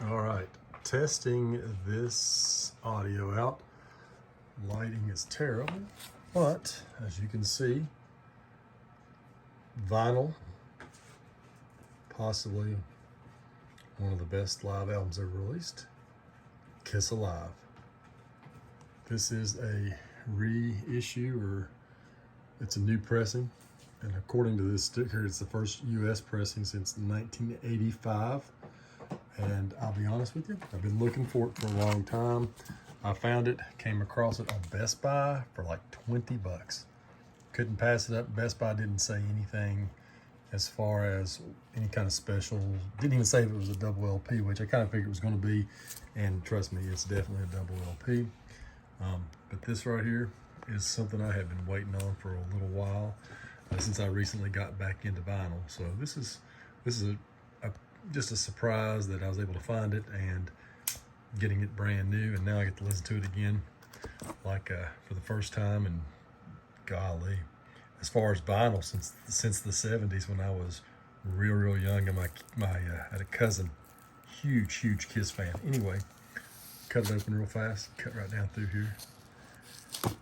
All right, testing this audio out. Lighting is terrible, but as you can see, vinyl, possibly one of the best live albums ever released, Kiss Alive. This is a reissue, or it's a new pressing, and according to this sticker, it's the first US pressing since 1985. And I'll be honest with you, I've been looking for it for a long time. I found it, came across it on Best Buy for like 20 bucks. Couldn't pass it up. Best Buy didn't say anything as far as any kind of special. Didn't even say if it was a double LP, which I kind of figured it was going to be. And trust me, it's definitely a double LP. But this right here is something I have been waiting on for a little while, since I recently got back into vinyl. So this is just a surprise that I was able to find it and getting it brand new, and now I get to listen to it again like for the first time. And golly, as far as vinyl, since the 70s, when I was real young, and I had a cousin, huge Kiss fan. Anyway, cut it open real fast, cut right down through here,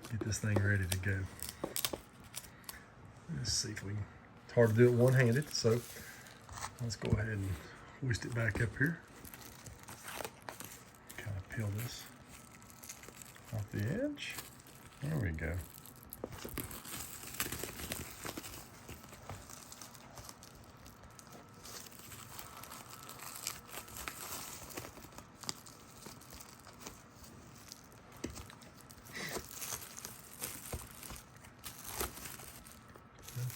get this thing ready to go. Let's see if we can. It's hard to do it one-handed, so let's go ahead and hoist it back up here. Kind of peel this off the edge. There we go.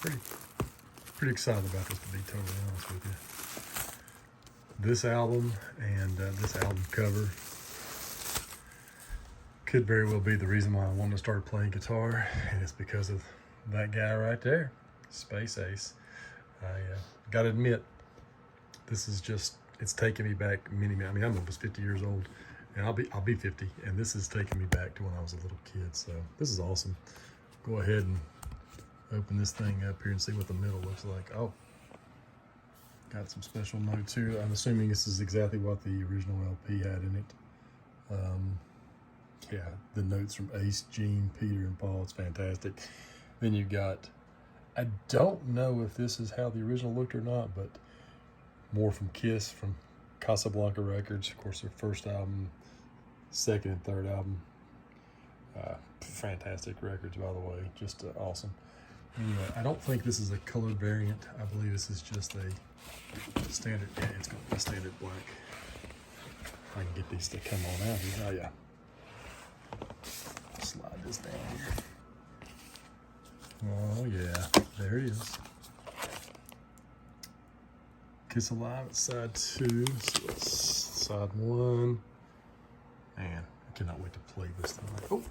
I'm pretty excited about this, to be totally honest with you. This album and this album cover could very well be the reason why I wanted to start playing guitar, and it's because of that guy right there, Space Ace. I gotta admit, this is just, it's taking me back many, I mean, I'm almost 50 years old, and I'll be 50, and this is taking me back to when I was a little kid. So this is awesome. Go ahead and open this thing up here and see what the middle looks like. Oh, got some special notes here. I'm assuming this is exactly what the original LP had in it. Yeah, the notes from Ace, Gene, Peter, and Paul. It's fantastic. Then you got, I don't know if this is how the original looked or not, but more from Kiss, from Casablanca Records. Of course, their first album, second and third album. Fantastic records, by the way. Just awesome. Anyway, I don't think this is a colored variant. I believe this is just a standard. Yeah, it's going to be standard black. If I can get these to come on out here. Oh yeah. Slide this down here. Oh yeah, there it is. Kiss Alive at side 2. So that's side 1. Man, I cannot wait to play this thing. Oh,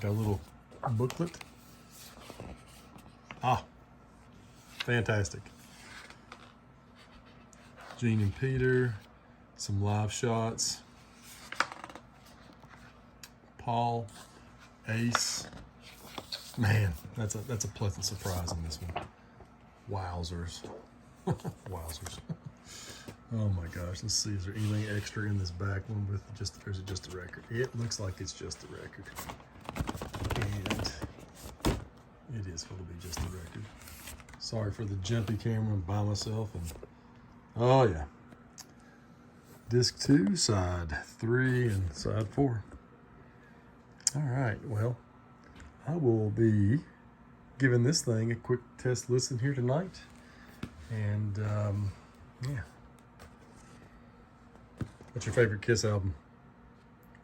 got a little booklet. Ah, fantastic. Gene and Peter, some live shots. Paul, Ace. Man, that's a pleasant surprise in this one. Wowzers. Wowzers. Oh my gosh, let's see, is there anything extra in this back one with just, or is it just a record? It looks like it's just a record. And it is going to be just a record. Sorry for the jumpy camera, I'm by myself. And oh yeah. Disc 2, side 3, and side 4. All right, well, I will be giving this thing a quick test listen here tonight. And yeah. What's your favorite Kiss album?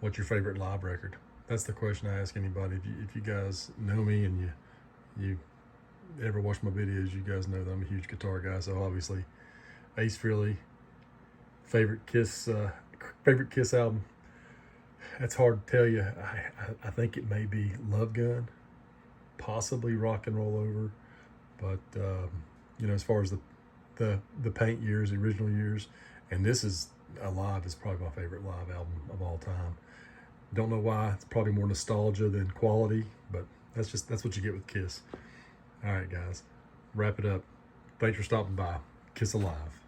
What's your favorite live record? That's the question I ask anybody. If you guys know me and you ever watch my videos, you guys know that I'm a huge guitar guy. So obviously, Ace Frehley, favorite Kiss album. That's hard to tell you. I think it may be Love Gun, possibly Rock and Roll Over, but you know, as far as the Paint years, the original years, and this is Alive is probably my favorite live album of all time. Don't know why. It's probably more nostalgia than quality, but that's what you get with Kiss. All right, guys, wrap it up. Thanks for stopping by. Kiss Alive.